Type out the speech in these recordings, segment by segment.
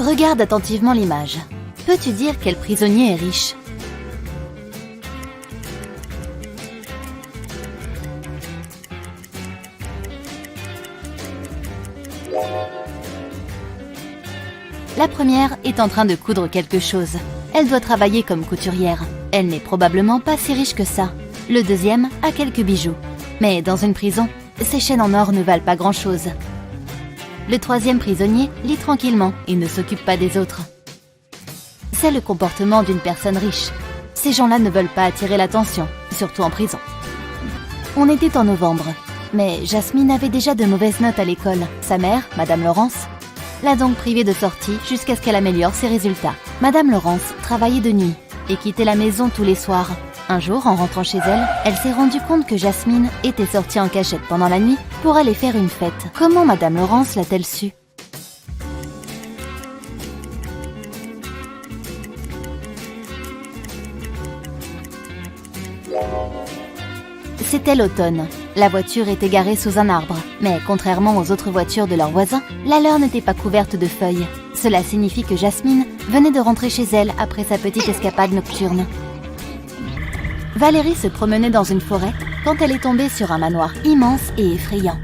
Regarde attentivement l'image. Peux-tu dire quel prisonnier est riche? La première est en train de coudre quelque chose. Elle doit travailler comme couturière. Elle n'est probablement pas si riche que ça. Le deuxième a quelques bijoux. Mais dans une prison, ces chaînes en or ne valent pas grand-chose. Le troisième prisonnier lit tranquillement et ne s'occupe pas des autres. C'est le comportement d'une personne riche. Ces gens-là ne veulent pas attirer l'attention, surtout en prison. On était en novembre, mais Jasmine avait déjà de mauvaises notes à l'école. Sa mère, Madame Laurence, l'a donc privée de sortie jusqu'à ce qu'elle améliore ses résultats. Madame Laurence travaillait de nuit et quittait la maison tous les soirs. Un jour, en rentrant chez elle, elle s'est rendue compte que Jasmine était sortie en cachette pendant la nuit pour aller faire une fête. Comment Madame Laurence l'a-t-elle su? C'était l'automne. La voiture était garée sous un arbre. Mais contrairement aux autres voitures de leurs voisins, la leur n'était pas couverte de feuilles. Cela signifie que Jasmine venait de rentrer chez elle après sa petite escapade nocturne. Valérie se promenait dans une forêt quand elle est tombée sur un manoir immense et effrayant.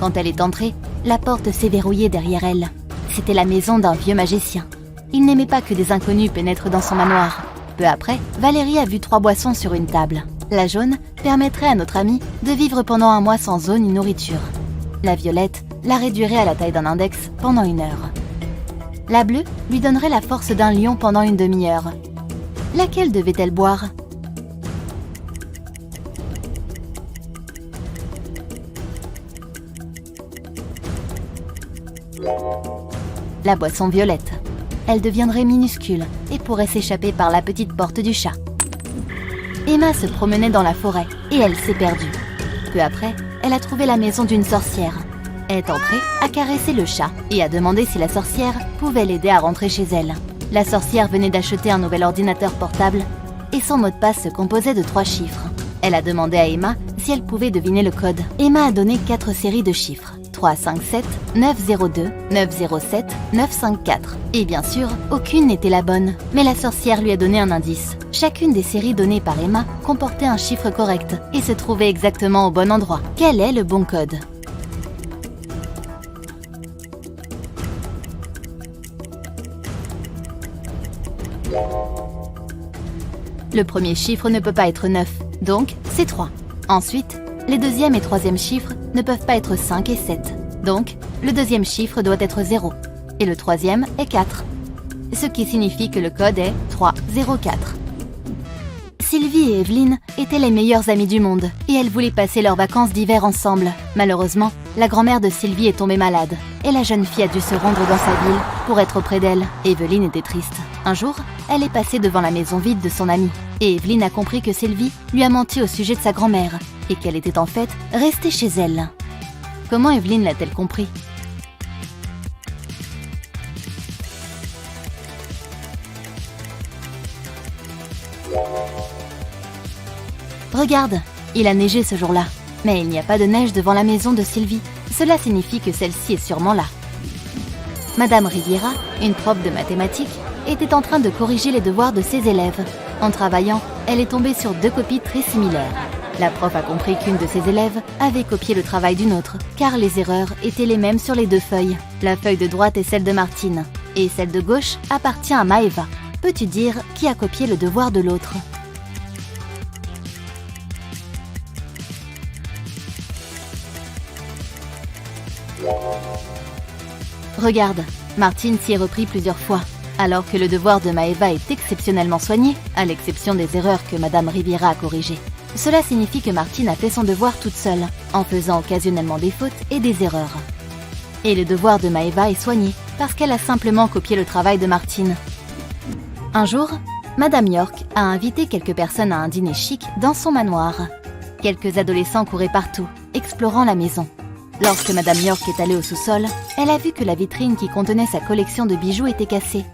Quand elle est entrée, la porte s'est verrouillée derrière elle. C'était la maison d'un vieux magicien. Il n'aimait pas que des inconnus pénètrent dans son manoir. Peu après, Valérie a vu 3 boissons sur une table. La jaune permettrait à notre amie de vivre pendant un mois sans eau ni nourriture. La violette la réduirait à la taille d'un index pendant 1 heure. La bleue lui donnerait la force d'un lion pendant une demi-heure. Laquelle devait-elle boire ? La boisson violette. Elle deviendrait minuscule et pourrait s'échapper par la petite porte du chat. Emma se promenait dans la forêt et elle s'est perdue. Peu après, elle a trouvé la maison d'une sorcière. Elle est entrée, a caressé le chat et a demandé si la sorcière pouvait l'aider à rentrer chez elle. La sorcière venait d'acheter un nouvel ordinateur portable et son mot de passe se composait de 3 chiffres. Elle a demandé à Emma si elle pouvait deviner le code. Emma a donné 4 séries de chiffres. 357, 902, 907, 954. Et bien sûr, aucune n'était la bonne. Mais la sorcière lui a donné un indice. Chacune des séries données par Emma comportait un chiffre correct et se trouvait exactement au bon endroit. Quel est le bon code ? Le premier chiffre ne peut pas être 9, donc c'est 3. Ensuite, les deuxième et troisième chiffres ne peuvent pas être 5 et 7. Donc, le deuxième chiffre doit être 0. Et le troisième est 4. Ce qui signifie que le code est 304. Sylvie et Evelyne étaient les meilleures amies du monde et elles voulaient passer leurs vacances d'hiver ensemble. Malheureusement, la grand-mère de Sylvie est tombée malade et la jeune fille a dû se rendre dans sa ville pour être auprès d'elle. Evelyne était triste. Un jour, elle est passée devant la maison vide de son amie et Evelyne a compris que Sylvie lui a menti au sujet de sa grand-mère et qu'elle était en fait restée chez elle. Comment Evelyne l'a-t-elle compris ? Regarde, il a neigé ce jour-là, mais il n'y a pas de neige devant la maison de Sylvie. Cela signifie que celle-ci est sûrement là. Madame Riviera, une prof de mathématiques, était en train de corriger les devoirs de ses élèves. En travaillant, elle est tombée sur 2 copies très similaires. La prof a compris qu'une de ses élèves avait copié le travail d'une autre, car les erreurs étaient les mêmes sur les 2 feuilles. La feuille de droite est celle de Martine, et celle de gauche appartient à Maëva. Peux-tu dire qui a copié le devoir de l'autre ? Regarde, Martine s'y est repris plusieurs fois, alors que le devoir de Maëva est exceptionnellement soigné, à l'exception des erreurs que Madame Riviera a corrigées. Cela signifie que Martine a fait son devoir toute seule, en faisant occasionnellement des fautes et des erreurs. Et le devoir de Maëva est soigné, parce qu'elle a simplement copié le travail de Martine. Un jour, Madame York a invité quelques personnes à un dîner chic dans son manoir. Quelques adolescents couraient partout, explorant la maison. Lorsque Madame York est allée au sous-sol, elle a vu que la vitrine qui contenait sa collection de bijoux était cassée.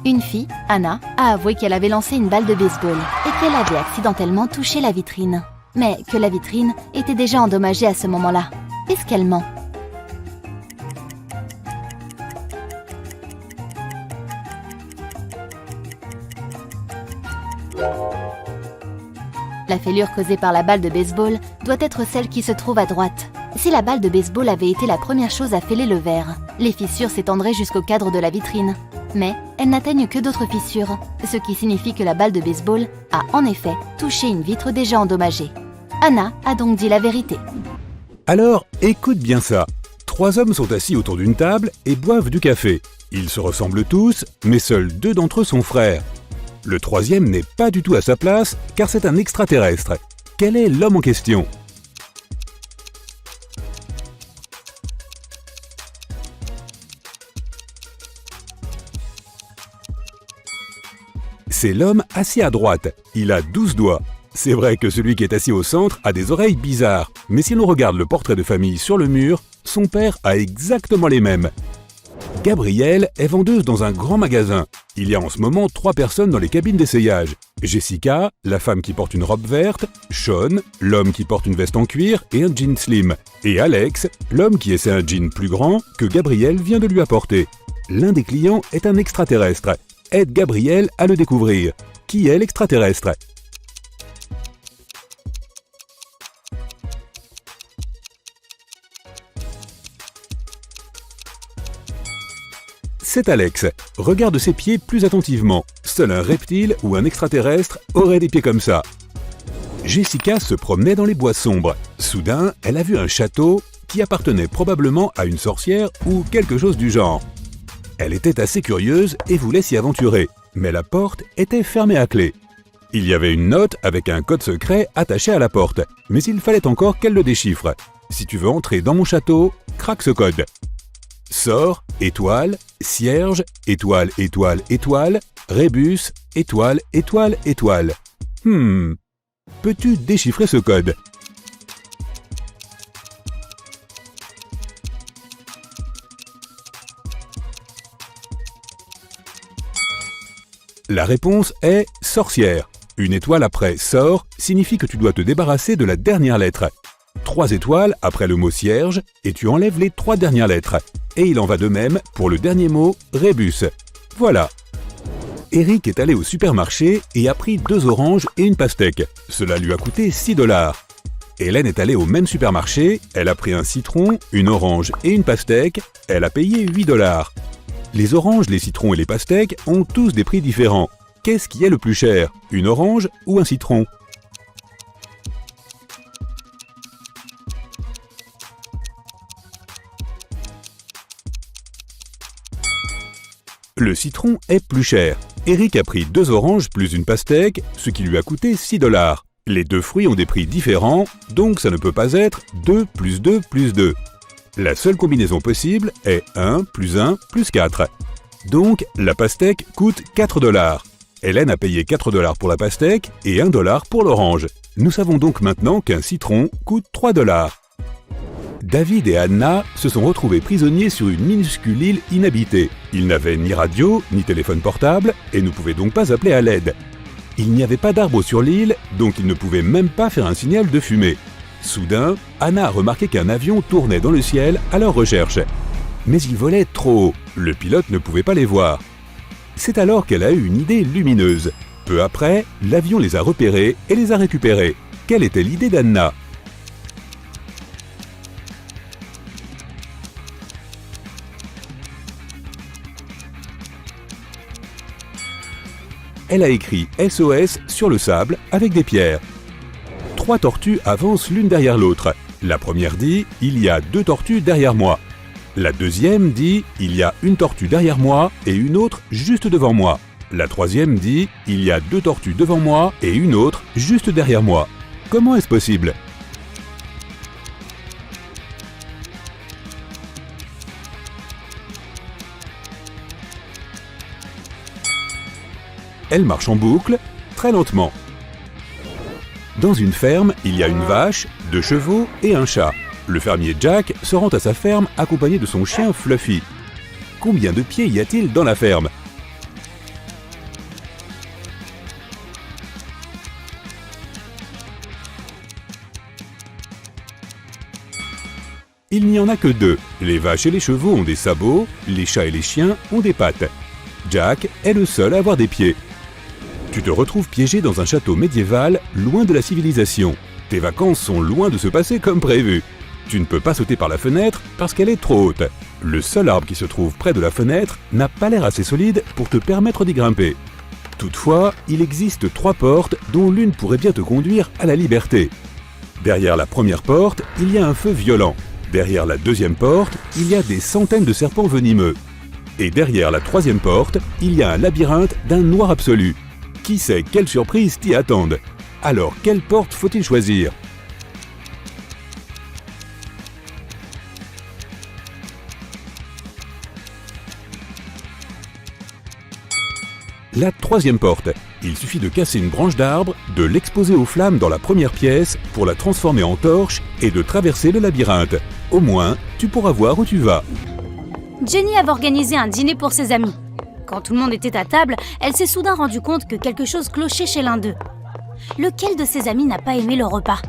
Une fille, Anna, a avoué qu'elle avait lancé une balle de baseball et qu'elle avait accidentellement touché la vitrine. Mais que la vitrine était déjà endommagée à ce moment-là. Est-ce qu'elle ment ? La fêlure causée par la balle de baseball doit être celle qui se trouve à droite. Si la balle de baseball avait été la première chose à fêler le verre, les fissures s'étendraient jusqu'au cadre de la vitrine. Mais elles n'atteignent que d'autres fissures, ce qui signifie que la balle de baseball a en effet touché une vitre déjà endommagée. Anna a donc dit la vérité. Alors, écoute bien ça. 3 hommes sont assis autour d'une table et boivent du café. Ils se ressemblent tous, mais seuls 2 d'entre eux sont frères. Le 3e n'est pas du tout à sa place, car c'est un extraterrestre. Quel est l'homme en question ? C'est l'homme assis à droite. Il a 12 doigts. C'est vrai que celui qui est assis au centre a des oreilles bizarres, mais si l'on regarde le portrait de famille sur le mur, son père a exactement les mêmes. Gabrielle est vendeuse dans un grand magasin. Il y a en ce moment 3 personnes dans les cabines d'essayage. Jessica, la femme qui porte une robe verte, Sean, l'homme qui porte une veste en cuir et un jean slim, et Alex, l'homme qui essaie un jean plus grand que Gabrielle vient de lui apporter. L'un des clients est un extraterrestre. Aide Gabrielle à le découvrir. Qui est l'extraterrestre ? C'est Alex. Regarde ses pieds plus attentivement. Seul un reptile ou un extraterrestre aurait des pieds comme ça. Jessica se promenait dans les bois sombres. Soudain, elle a vu un château qui appartenait probablement à une sorcière ou quelque chose du genre. Elle était assez curieuse et voulait s'y aventurer, mais la porte était fermée à clé. Il y avait une note avec un code secret attaché à la porte, mais il fallait encore qu'elle le déchiffre. Si tu veux entrer dans mon château, craque ce code. Sort, étoile, cierge, étoile, étoile, étoile, rébus, étoile, étoile, étoile. Peux-tu déchiffrer ce code ? La réponse est sorcière. Une étoile après sort signifie que tu dois te débarrasser de la dernière lettre. 3 étoiles après le mot cierge et tu enlèves les 3 dernières lettres. Et il en va de même pour le dernier mot rébus. Voilà. Eric est allé au supermarché et a pris 2 oranges et une pastèque. Cela lui a coûté 6 $. Hélène est allée au même supermarché, elle a pris un citron, une orange et une pastèque, elle a payé 8 $. Les oranges, les citrons et les pastèques ont tous des prix différents. Qu'est-ce qui est le plus cher ? Une orange ou un citron ? Le citron est plus cher. Eric a pris 2 oranges plus une pastèque, ce qui lui a coûté 6 $. Les 2 fruits ont des prix différents, donc ça ne peut pas être 2 plus 2 plus 2. La seule combinaison possible est 1 plus 1 plus 4. Donc, la pastèque coûte 4 $. Hélène a payé 4 $ pour la pastèque et 1 $ pour l'orange. Nous savons donc maintenant qu'un citron coûte 3 $. David et Anna se sont retrouvés prisonniers sur une minuscule île inhabitée. Ils n'avaient ni radio, ni téléphone portable et ne pouvaient donc pas appeler à l'aide. Il n'y avait pas d'arbres sur l'île, donc ils ne pouvaient même pas faire un signal de fumée. Soudain, Anna a remarqué qu'un avion tournait dans le ciel à leur recherche. Mais il volait trop haut, le pilote ne pouvait pas les voir. C'est alors qu'elle a eu une idée lumineuse. Peu après, l'avion les a repérés et les a récupérés. Quelle était l'idée d'Anna ? Elle a écrit SOS sur le sable avec des pierres. 3 tortues avancent l'une derrière l'autre. La première dit « Il y a 2 tortues derrière moi ». La deuxième dit « Il y a une tortue derrière moi et une autre juste devant moi ». La troisième dit « Il y a 2 tortues devant moi et une autre juste derrière moi ». Comment est-ce possible ? Elle marche en boucle, très lentement. Dans une ferme, il y a une vache, 2 chevaux et un chat. Le fermier Jack se rend à sa ferme accompagné de son chien Fluffy. Combien de pieds y a-t-il dans la ferme ? Il n'y en a que 2. Les vaches et les chevaux ont des sabots, les chats et les chiens ont des pattes. Jack est le seul à avoir des pieds. Tu te retrouves piégé dans un château médiéval, loin de la civilisation. Tes vacances sont loin de se passer comme prévu. Tu ne peux pas sauter par la fenêtre parce qu'elle est trop haute. Le seul arbre qui se trouve près de la fenêtre n'a pas l'air assez solide pour te permettre d'y grimper. Toutefois, il existe 3 portes dont l'une pourrait bien te conduire à la liberté. Derrière la première porte, il y a un feu violent. Derrière la deuxième porte, il y a des centaines de serpents venimeux. Et derrière la troisième porte, il y a un labyrinthe d'un noir absolu. Qui sait quelles surprises t'y attendent? Alors, quelle porte faut-il choisir? La troisième porte. Il suffit de casser une branche d'arbre, de l'exposer aux flammes dans la première pièce pour la transformer en torche et de traverser le labyrinthe. Au moins, tu pourras voir où tu vas. Jenny avait organisé un dîner pour ses amis. Quand tout le monde était à table, elle s'est soudain rendu compte que quelque chose clochait chez l'un d'eux. Lequel de ses amis n'a pas aimé le repas?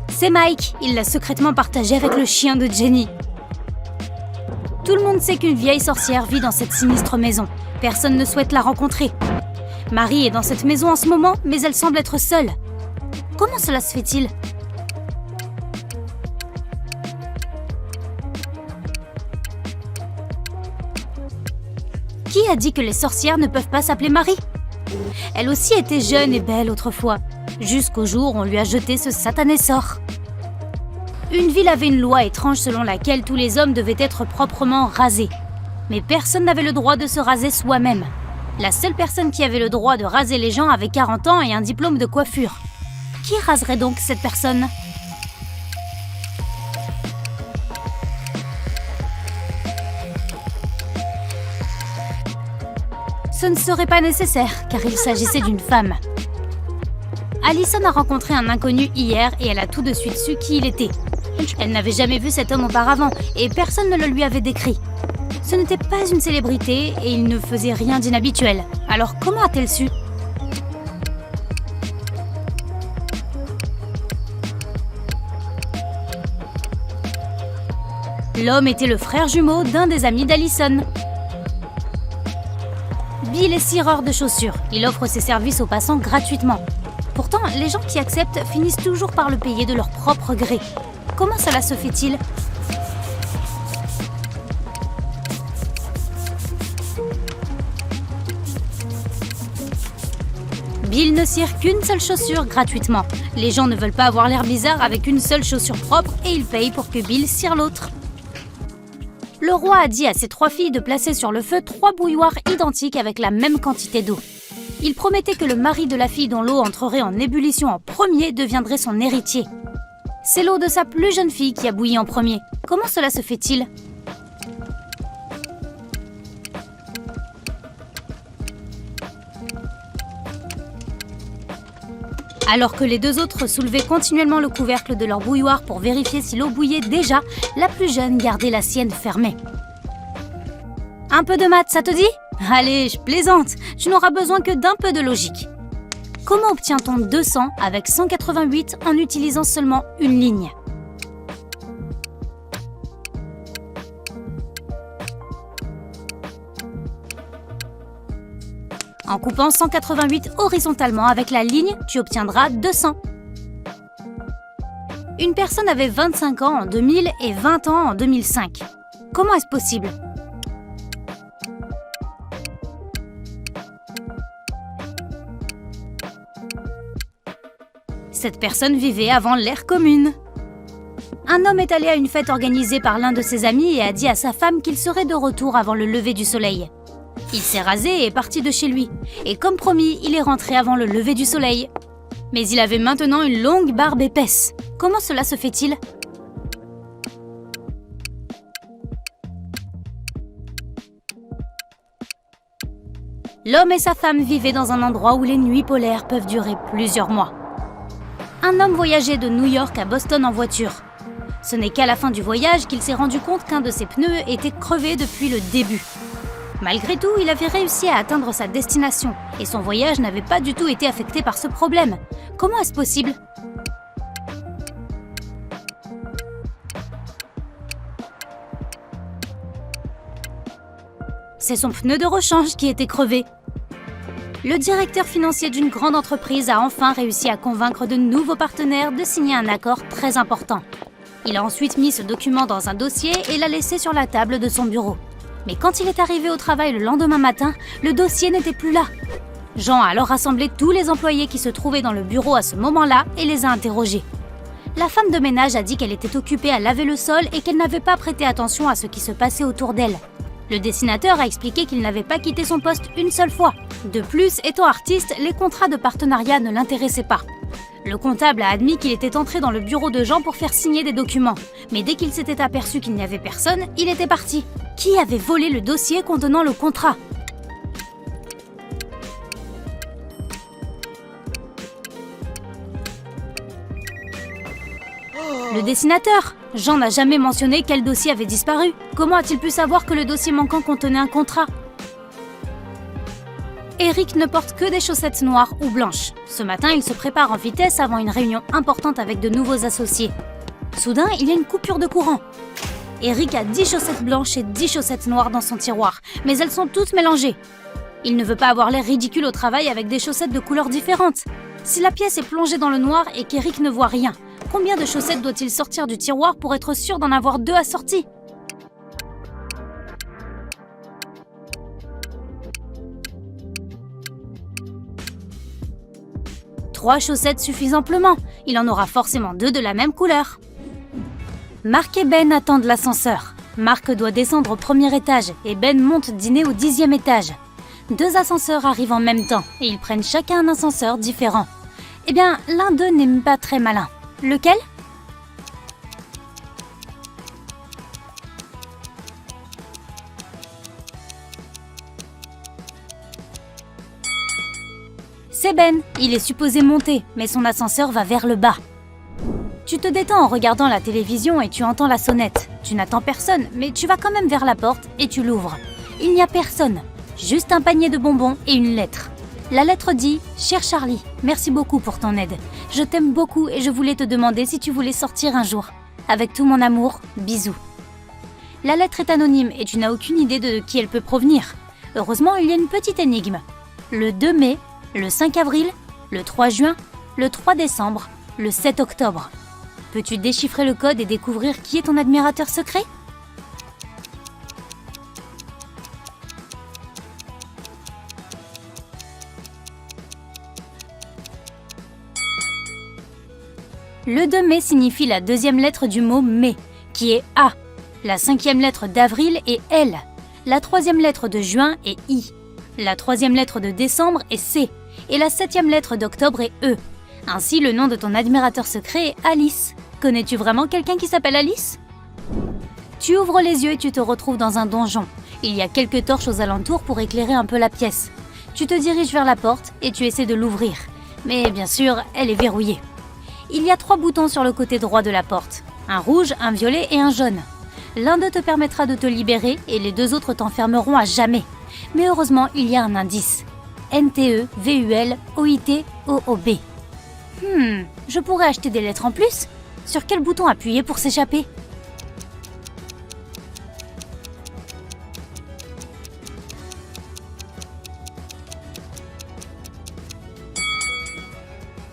C'est Mike, il l'a secrètement partagé avec le chien de Jenny. Tout le monde sait qu'une vieille sorcière vit dans cette sinistre maison. Personne ne souhaite la rencontrer. Marie est dans cette maison en ce moment, mais elle semble être seule. Comment cela se fait-il? Qui a dit que les sorcières ne peuvent pas s'appeler Marie? Elle aussi était jeune et belle autrefois, jusqu'au jour où on lui a jeté ce satané sort. Une ville avait une loi étrange selon laquelle tous les hommes devaient être proprement rasés. Mais personne n'avait le droit de se raser soi-même. La seule personne qui avait le droit de raser les gens avait 40 ans et un diplôme de coiffure. Qui raserait donc cette personne? Ce ne serait pas nécessaire, car il s'agissait d'une femme. Alison a rencontré un inconnu hier et elle a tout de suite su qui il était. Elle n'avait jamais vu cet homme auparavant et personne ne le lui avait décrit. Ce n'était pas une célébrité et il ne faisait rien d'inhabituel. Alors comment a-t-elle su? L'homme était le frère jumeau d'un des amis d'Alison. Bill est cireur de chaussures. Il offre ses services aux passants gratuitement. Pourtant, les gens qui acceptent finissent toujours par le payer de leur propre gré. Comment cela se fait-il? Bill ne cire qu'une seule chaussure gratuitement. Les gens ne veulent pas avoir l'air bizarre avec une seule chaussure propre et ils payent pour que Bill cire l'autre. Le roi a dit à ses 3 filles de placer sur le feu 3 bouilloires identiques avec la même quantité d'eau. Il promettait que le mari de la fille dont l'eau entrerait en ébullition en premier deviendrait son héritier. C'est l'eau de sa plus jeune fille qui a bouilli en premier. Comment cela se fait-il? Alors que les 2 autres soulevaient continuellement le couvercle de leur bouilloire pour vérifier si l'eau bouillait déjà, la plus jeune gardait la sienne fermée. Un peu de maths, ça te dit? Allez, je plaisante, tu n'auras besoin que d'un peu de logique. Comment obtient-on 200 avec 188 en utilisant seulement une ligne? En coupant 188 horizontalement avec la ligne, tu obtiendras 200. Une personne avait 25 ans en 2000 et 20 ans en 2005. Comment est-ce possible? Cette personne vivait avant l'ère commune. Un homme est allé à une fête organisée par l'un de ses amis et a dit à sa femme qu'il serait de retour avant le lever du soleil. Il s'est rasé et est parti de chez lui. Et comme promis, il est rentré avant le lever du soleil. Mais il avait maintenant une longue barbe épaisse. Comment cela se fait-il? L'homme et sa femme vivaient dans un endroit où les nuits polaires peuvent durer plusieurs mois. Un homme voyageait de New York à Boston en voiture. Ce n'est qu'à la fin du voyage qu'il s'est rendu compte qu'un de ses pneus était crevé depuis le début. Malgré tout, il avait réussi à atteindre sa destination et son voyage n'avait pas du tout été affecté par ce problème. Comment est-ce possible? c'est son pneu de rechange qui était crevé. Le directeur financier d'une grande entreprise a enfin réussi à convaincre de nouveaux partenaires de signer un accord très important. Il a ensuite mis ce document dans un dossier et l'a laissé sur la table de son bureau. Mais quand il est arrivé au travail le lendemain matin, le dossier n'était plus là. Jean a alors rassemblé tous les employés qui se trouvaient dans le bureau à ce moment-là et les a interrogés. La femme de ménage a dit qu'elle était occupée à laver le sol et qu'elle n'avait pas prêté attention à ce qui se passait autour d'elle. Le dessinateur a expliqué qu'il n'avait pas quitté son poste une seule fois. De plus, étant artiste, les contrats de partenariat ne l'intéressaient pas. Le comptable a admis qu'il était entré dans le bureau de Jean pour faire signer des documents. Mais dès qu'il s'était aperçu qu'il n'y avait personne, il était parti. Qui avait volé le dossier contenant le contrat ? Le dessinateur. Jean n'a jamais mentionné quel dossier avait disparu. Comment a-t-il pu savoir que le dossier manquant contenait un contrat ? Eric ne porte que des chaussettes noires ou blanches. Ce matin, il se prépare en vitesse avant une réunion importante avec de nouveaux associés. Soudain, il y a une coupure de courant. Eric a 10 chaussettes blanches et 10 chaussettes noires dans son tiroir, mais elles sont toutes mélangées. Il ne veut pas avoir l'air ridicule au travail avec des chaussettes de couleurs différentes. Si la pièce est plongée dans le noir et qu'Eric ne voit rien, combien de chaussettes doit-il sortir du tiroir pour être sûr d'en avoir 2 assorties ? Trois chaussettes suffisent amplement. Il en aura forcément 2 de la même couleur. Marc et Ben attendent l'ascenseur. Marc doit descendre au premier étage et Ben monte dîner au 10e étage. 2 ascenseurs arrivent en même temps et ils prennent chacun un ascenseur différent. Eh bien, l'un d'eux n'est pas très malin. Lequel ? C'est Ben, il est supposé monter, mais son ascenseur va vers le bas. Tu te détends en regardant la télévision et tu entends la sonnette. Tu n'attends personne, mais tu vas quand même vers la porte et tu l'ouvres. Il n'y a personne, juste un panier de bonbons et une lettre. La lettre dit « Cher Charlie, merci beaucoup pour ton aide. Je t'aime beaucoup et je voulais te demander si tu voulais sortir un jour. Avec tout mon amour, bisous. » La lettre est anonyme et tu n'as aucune idée de qui elle peut provenir. Heureusement, il y a une petite énigme. Le 2 mai, le 5 avril, le 3 juin, le 3 décembre, le 7 octobre. Peux-tu déchiffrer le code et découvrir qui est ton admirateur secret ? Le 2 mai signifie la 2e lettre du mot mai, qui est A. La 5e lettre d'avril est L. La 3e lettre de juin est I. La 3e lettre de décembre est C. Et la 7e lettre d'octobre est E. Ainsi, le nom de ton admirateur secret est Alice. Connais-tu vraiment quelqu'un qui s'appelle Alice ? Tu ouvres les yeux et tu te retrouves dans un donjon. Il y a quelques torches aux alentours pour éclairer un peu la pièce. Tu te diriges vers la porte et tu essaies de l'ouvrir. Mais bien sûr, elle est verrouillée. Il y a 3 boutons sur le côté droit de la porte. Un rouge, un violet et un jaune. L'un d'eux te permettra de te libérer et les 2 autres t'enfermeront à jamais. Mais heureusement, il y a un indice. NTE-VUL-OIT-OOB. Je pourrais acheter des lettres en plus ? Sur quel bouton appuyer pour s'échapper ?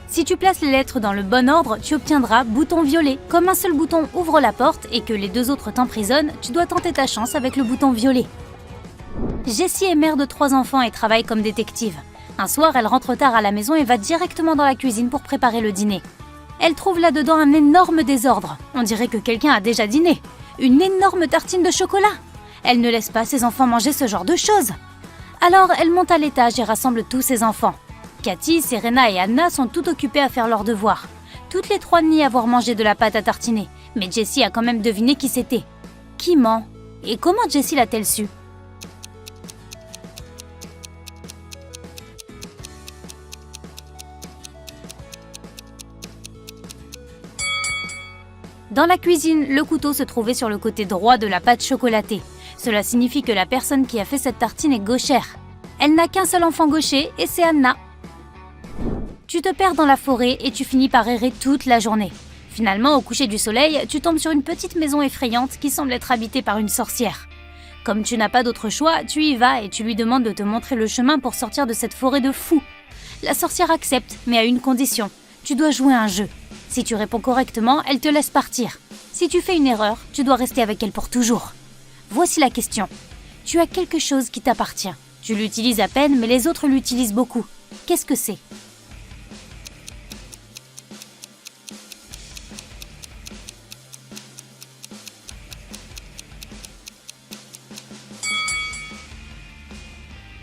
Si tu places les lettres dans le bon ordre, tu obtiendras bouton violet. Comme un seul bouton ouvre la porte et que les 2 autres t'emprisonnent, tu dois tenter ta chance avec le bouton violet. Jessie est mère de 3 enfants et travaille comme détective. Un soir, elle rentre tard à la maison et va directement dans la cuisine pour préparer le dîner. Elle trouve là-dedans un énorme désordre. On dirait que quelqu'un a déjà dîné. Une énorme tartine de chocolat. Elle ne laisse pas ses enfants manger ce genre de choses. Alors, elle monte à l'étage et rassemble tous ses enfants. Cathy, Serena et Anna sont toutes occupées à faire leurs devoirs. Toutes les 3 nient avoir mangé de la pâte à tartiner. Mais Jessie a quand même deviné qui c'était. Qui ment ? Et comment Jessie l'a-t-elle su ? Dans la cuisine, le couteau se trouvait sur le côté droit de la pâte chocolatée. Cela signifie que la personne qui a fait cette tartine est gauchère. Elle n'a qu'un seul enfant gaucher et c'est Anna. Tu te perds dans la forêt et tu finis par errer toute la journée. Finalement, au coucher du soleil, tu tombes sur une petite maison effrayante qui semble être habitée par une sorcière. Comme tu n'as pas d'autre choix, tu y vas et tu lui demandes de te montrer le chemin pour sortir de cette forêt de fous. La sorcière accepte, mais à une condition. Tu dois jouer à un jeu. Si tu réponds correctement, elle te laisse partir. Si tu fais une erreur, tu dois rester avec elle pour toujours. Voici la question. Tu as quelque chose qui t'appartient. Tu l'utilises à peine, mais les autres l'utilisent beaucoup. Qu'est-ce que c'est ?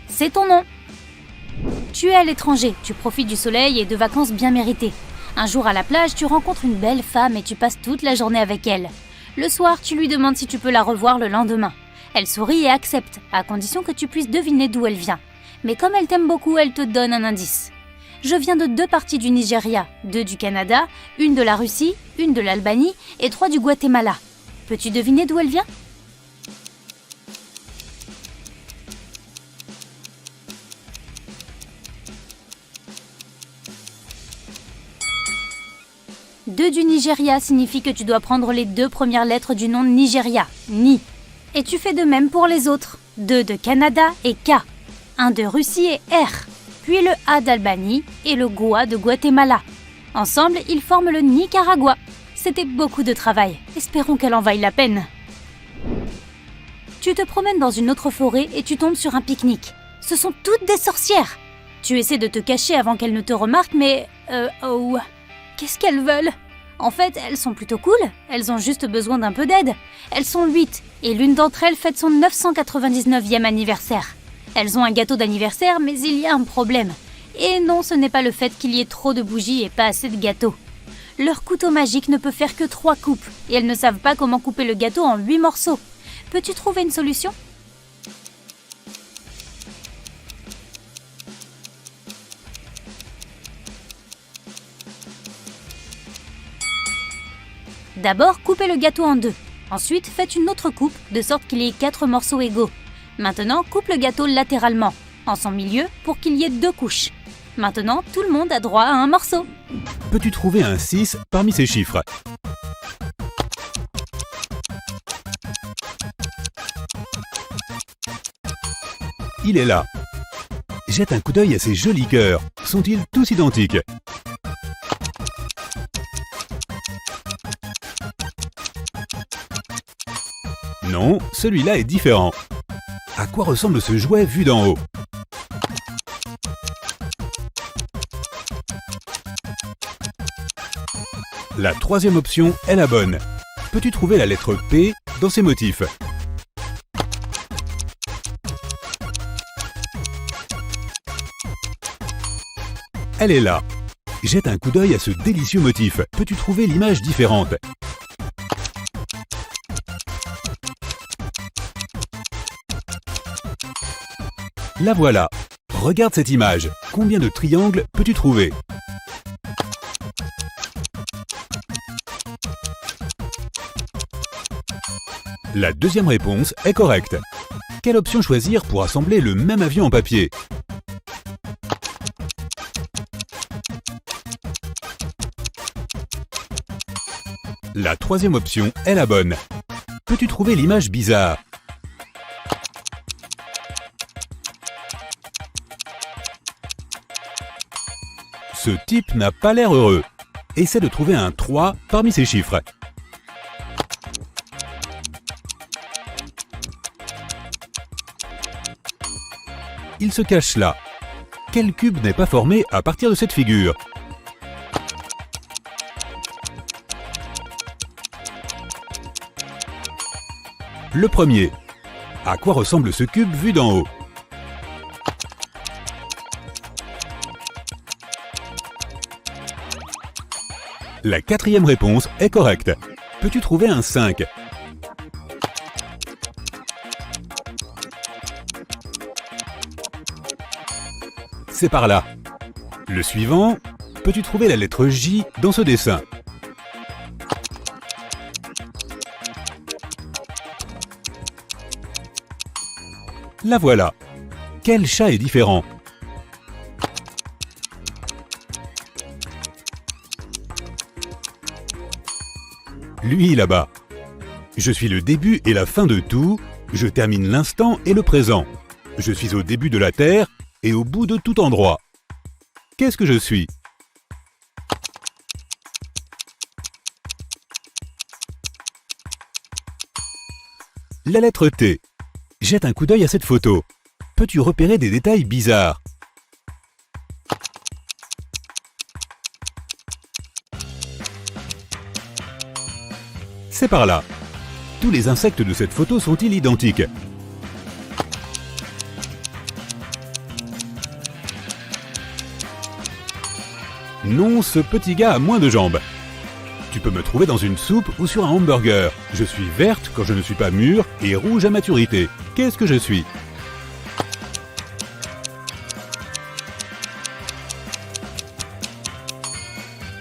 C'est ton nom. Tu es à l'étranger, tu profites du soleil et de vacances bien méritées. Un jour à la plage, tu rencontres une belle femme et tu passes toute la journée avec elle. Le soir, tu lui demandes si tu peux la revoir le lendemain. Elle sourit et accepte, à condition que tu puisses deviner d'où elle vient. Mais comme elle t'aime beaucoup, elle te donne un indice. Je viens de 2 parties du Nigeria, 2 du Canada, 1 de la Russie, 1 de l'Albanie et 3 du Guatemala. Peux-tu deviner d'où elle vient ? Deux du Nigeria signifie que tu dois prendre les 2 premières lettres du nom Nigeria, Ni. Et tu fais de même pour les autres. 2 de Canada et K. 1 de Russie et R. Puis le A d'Albanie et le Gua de Guatemala. Ensemble, ils forment le Nicaragua. C'était beaucoup de travail. Espérons qu'elle en vaille la peine. Tu te promènes dans une autre forêt et tu tombes sur un pique-nique. Ce sont toutes des sorcières. Tu essaies de te cacher avant qu'elles ne te remarquent, mais... Qu'est-ce qu'elles veulent ? En fait, elles sont plutôt cool. Elles ont juste besoin d'un peu d'aide. Elles sont 8 et l'une d'entre elles fête son 999e anniversaire. Elles ont un gâteau d'anniversaire, mais il y a un problème. Et non, ce n'est pas le fait qu'il y ait trop de bougies et pas assez de gâteaux. Leur couteau magique ne peut faire que 3 coupes et elles ne savent pas comment couper le gâteau en 8 morceaux. Peux-tu trouver une solution ? D'abord, coupez le gâteau en 2. Ensuite, faites une autre coupe, de sorte qu'il y ait 4 morceaux égaux. Maintenant, coupe le gâteau latéralement, en son milieu, pour qu'il y ait 2 couches. Maintenant, tout le monde a droit à un morceau. Peux-tu trouver un 6 parmi ces chiffres ? Il est là. Jette un coup d'œil à ces jolis cœurs. Sont-ils tous identiques ? Non, celui-là est différent. À quoi ressemble ce jouet vu d'en haut ? La 3e option est la bonne. Peux-tu trouver la lettre P dans ces motifs ? Elle est là. Jette un coup d'œil à ce délicieux motif. Peux-tu trouver l'image différente ? La voilà. Regarde cette image. Combien de triangles peux-tu trouver ? La 2e réponse est correcte. Quelle option choisir pour assembler le même avion en papier ? La 3e option est la bonne. Peux-tu trouver l'image bizarre ? Ce type n'a pas l'air heureux. Essaie de trouver un 3 parmi ces chiffres. Il se cache là. Quel cube n'est pas formé à partir de cette figure ? Le premier. À quoi ressemble ce cube vu d'en haut ? La 4e réponse est correcte. Peux-tu trouver un 5 ? C'est par là. Le suivant, peux-tu trouver la lettre J dans ce dessin ? La voilà. Quel chat est différent ? Lui là-bas. Je suis le début et la fin de tout, Je termine l'instant et le présent. Je suis au début de la Terre et au bout de tout endroit. Qu'est-ce que je suis? La lettre T. Jette un coup d'œil à cette photo. Peux-tu repérer des détails bizarres? C'est par là. Tous les insectes de cette photo sont-ils identiques? Non, ce petit gars a moins de jambes. Tu peux me trouver dans une soupe ou sur un hamburger. Je suis verte quand je ne suis pas mûre et rouge à maturité. Qu'est-ce que je suis?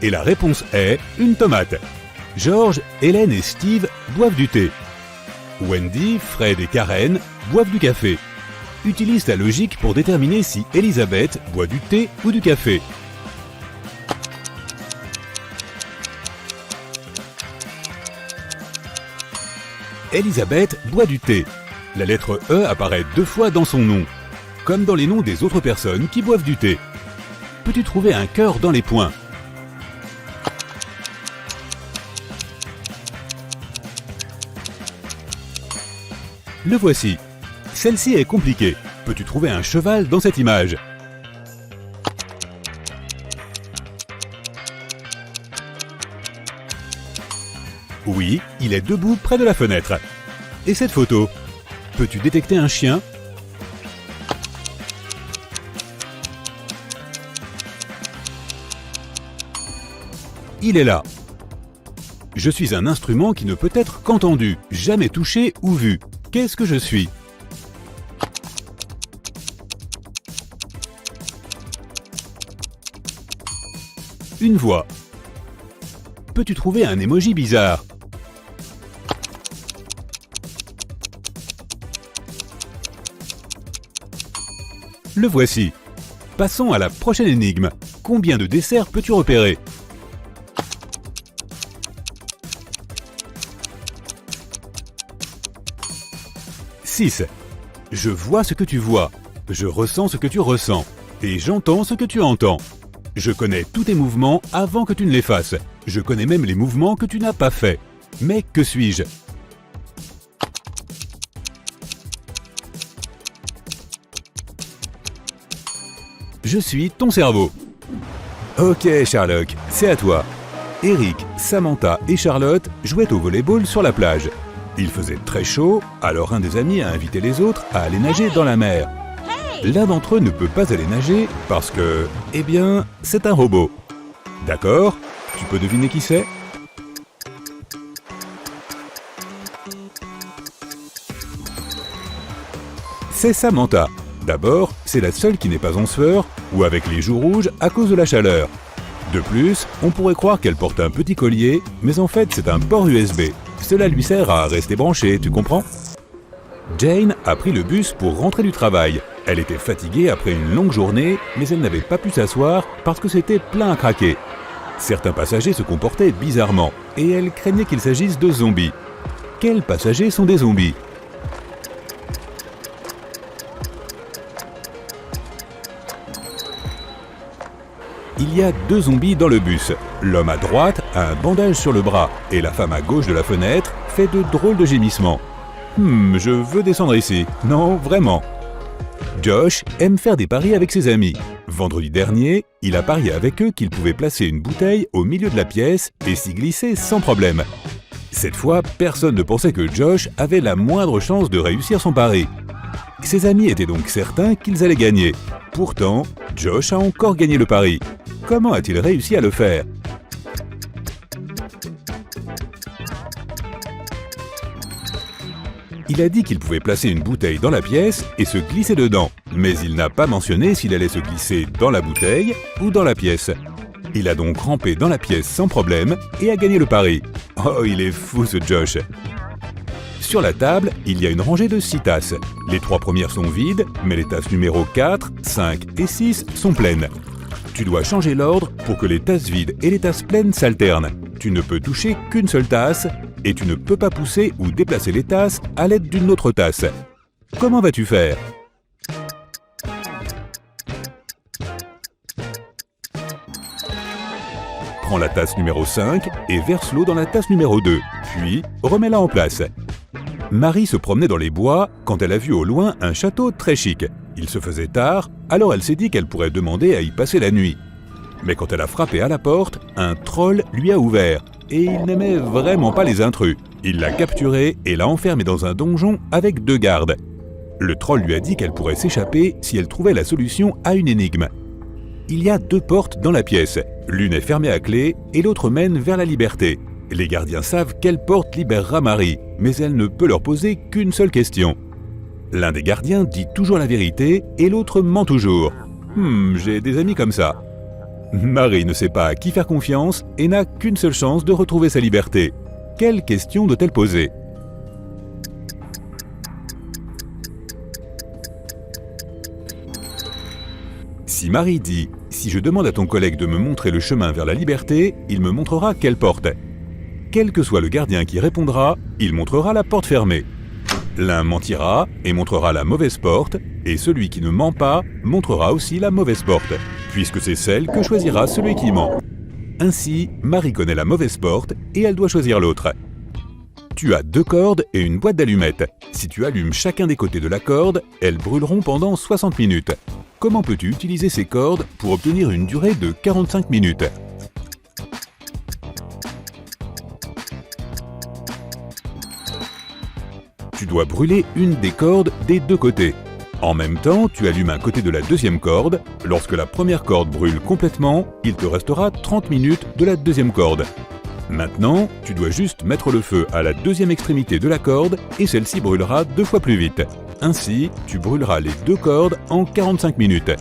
Et la réponse est une tomate. George, Hélène et Steve boivent du thé. Wendy, Fred et Karen boivent du café. Utilise ta logique pour déterminer si Elisabeth boit du thé ou du café. Elisabeth boit du thé. La lettre E apparaît 2 fois dans son nom, comme dans les noms des autres personnes qui boivent du thé. Peux-tu trouver un cœur dans les points? Le voici. Celle-ci est compliquée. Peux-tu trouver un cheval dans cette image? Oui, il est debout près de la fenêtre. Et cette photo? Peux-tu détecter un chien? Il est là. Je suis un instrument qui ne peut être qu'entendu, jamais touché ou vu. Qu'est-ce que je suis? Une voix. Peux-tu trouver un emoji bizarre? Le voici. Passons à la prochaine énigme. Combien de desserts peux-tu repérer? « 6. Je vois ce que tu vois. Je ressens ce que tu ressens. Et j'entends ce que tu entends. Je connais tous tes mouvements avant que tu ne les fasses. Je connais même les mouvements que tu n'as pas faits. Mais que suis-je? Je suis ton cerveau. Ok Sherlock, c'est à toi. Eric, Samantha et Charlotte jouaient au volleyball sur la plage. Il faisait très chaud, alors un des amis a invité les autres à aller nager dans la mer. L'un d'entre eux ne peut pas aller nager parce que, eh bien, c'est un robot. D'accord? Tu peux deviner qui c'est? C'est Samantha. D'abord, c'est la seule qui n'est pas en sueur ou avec les joues rouges à cause de la chaleur. De plus, on pourrait croire qu'elle porte un petit collier, mais en fait c'est un port USB. Cela lui sert à rester branché, tu comprends? Jane a pris le bus pour rentrer du travail. Elle était fatiguée après une longue journée, mais elle n'avait pas pu s'asseoir parce que c'était plein à craquer. Certains passagers se comportaient bizarrement, et elle craignait qu'il s'agisse de zombies. Quels passagers sont des zombies? Il y a 2 zombies dans le bus. L'homme à droite a un bandage sur le bras et la femme à gauche de la fenêtre fait de drôles de gémissements. Je veux descendre ici. Non, vraiment. Josh aime faire des paris avec ses amis. Vendredi dernier, il a parié avec eux qu'il pouvait placer une bouteille au milieu de la pièce et s'y glisser sans problème. Cette fois, personne ne pensait que Josh avait la moindre chance de réussir son pari. Ses amis étaient donc certains qu'ils allaient gagner. Pourtant, Josh a encore gagné le pari. Comment a-t-il réussi à le faire? Il a dit qu'il pouvait placer une bouteille dans la pièce et se glisser dedans, mais il n'a pas mentionné s'il allait se glisser dans la bouteille ou dans la pièce. Il a donc rampé dans la pièce sans problème et a gagné le pari. Oh, il est fou ce Josh! Sur la table, il y a une rangée de 6 tasses. Les 3 premières sont vides, mais les tasses numéro 4, 5 et 6 sont pleines. Tu dois changer l'ordre pour que les tasses vides et les tasses pleines s'alternent. Tu ne peux toucher qu'une seule tasse et tu ne peux pas pousser ou déplacer les tasses à l'aide d'une autre tasse. Comment vas-tu faire? Prends la tasse numéro 5 et verse l'eau dans la tasse numéro 2, puis remets-la en place. Marie se promenait dans les bois quand elle a vu au loin un château très chic. Il se faisait tard, alors elle s'est dit qu'elle pourrait demander à y passer la nuit. Mais quand elle a frappé à la porte, un troll lui a ouvert, et il n'aimait vraiment pas les intrus. Il l'a capturée et l'a enfermée dans un donjon avec 2 gardes. Le troll lui a dit qu'elle pourrait s'échapper si elle trouvait la solution à une énigme. Il y a 2 portes dans la pièce. L'une est fermée à clé et l'autre mène vers la liberté. Les gardiens savent quelle porte libérera Marie, mais elle ne peut leur poser qu'une seule question. L'un des gardiens dit toujours la vérité et l'autre ment toujours. J'ai des amis comme ça. Marie ne sait pas à qui faire confiance et n'a qu'une seule chance de retrouver sa liberté. Quelle question doit-elle poser? Si Marie dit « Si je demande à ton collègue de me montrer le chemin vers la liberté, il me montrera quelle porte ?» Quel que soit le gardien qui répondra, il montrera la porte fermée. L'un mentira et montrera la mauvaise porte, et celui qui ne ment pas montrera aussi la mauvaise porte, puisque c'est celle que choisira celui qui ment. Ainsi, Marie connaît la mauvaise porte et elle doit choisir l'autre. Tu as 2 cordes et une boîte d'allumettes. Si tu allumes chacun des côtés de la corde, elles brûleront pendant 60 minutes. Comment peux-tu utiliser ces cordes pour obtenir une durée de 45 minutes? Tu dois brûler une des cordes des 2 côtés. En même temps, tu allumes un côté de la 2e corde. Lorsque la première corde brûle complètement, il te restera 30 minutes de la 2e corde. Maintenant, tu dois juste mettre le feu à la 2e extrémité de la corde et celle-ci brûlera 2 fois plus vite. Ainsi, tu brûleras les 2 cordes en 45 minutes.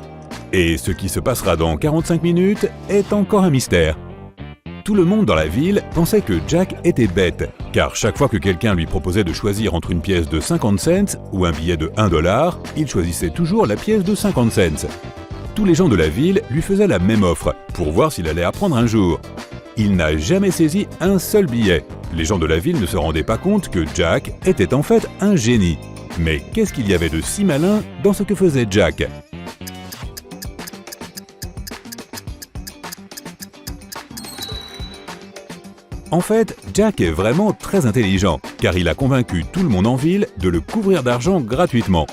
Et ce qui se passera dans 45 minutes est encore un mystère. Tout le monde dans la ville pensait que Jack était bête, car chaque fois que quelqu'un lui proposait de choisir entre une pièce de 50 cents ou un billet de $1, il choisissait toujours la pièce de 50 cents. Tous les gens de la ville lui faisaient la même offre, pour voir s'il allait apprendre un jour. Il n'a jamais saisi un seul billet. Les gens de la ville ne se rendaient pas compte que Jack était en fait un génie. Mais qu'est-ce qu'il y avait de si malin dans ce que faisait Jack ? En fait, Jack est vraiment très intelligent, car il a convaincu tout le monde en ville de le couvrir d'argent gratuitement.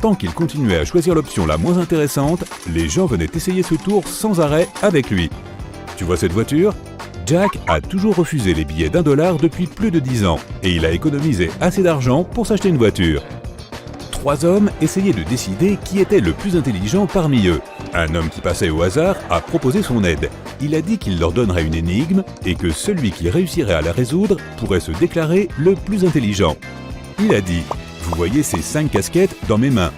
Tant qu'il continuait à choisir l'option la moins intéressante, les gens venaient essayer ce tour sans arrêt avec lui. Tu vois cette voiture ? Jack a toujours refusé les billets d'$1 depuis plus de 10 ans, et il a économisé assez d'argent pour s'acheter une voiture. 3 hommes essayaient de décider qui était le plus intelligent parmi eux. Un homme qui passait au hasard a proposé son aide. Il a dit qu'il leur donnerait une énigme et que celui qui réussirait à la résoudre pourrait se déclarer le plus intelligent. Il a dit « Vous voyez ces 5 casquettes dans mes mains.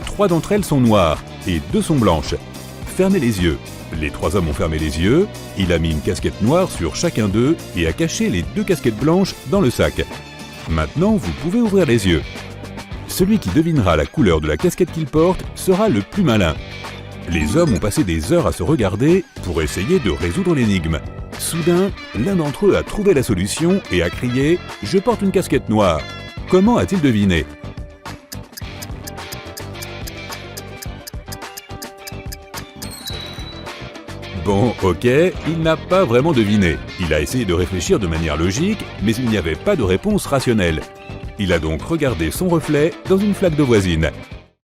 3 d'entre elles sont noires et 2 sont blanches. Fermez les yeux. » Les 3 hommes ont fermé les yeux, il a mis une casquette noire sur chacun d'eux et a caché les 2 casquettes blanches dans le sac. Maintenant, vous pouvez ouvrir les yeux. Celui qui devinera la couleur de la casquette qu'il porte sera le plus malin. Les hommes ont passé des heures à se regarder pour essayer de résoudre l'énigme. Soudain, l'un d'entre eux a trouvé la solution et a crié « Je porte une casquette noire ». Comment a-t-il deviné ? Bon, ok, il n'a pas vraiment deviné. Il a essayé de réfléchir de manière logique, mais il n'y avait pas de réponse rationnelle. Il a donc regardé son reflet dans une flaque d'eau voisine.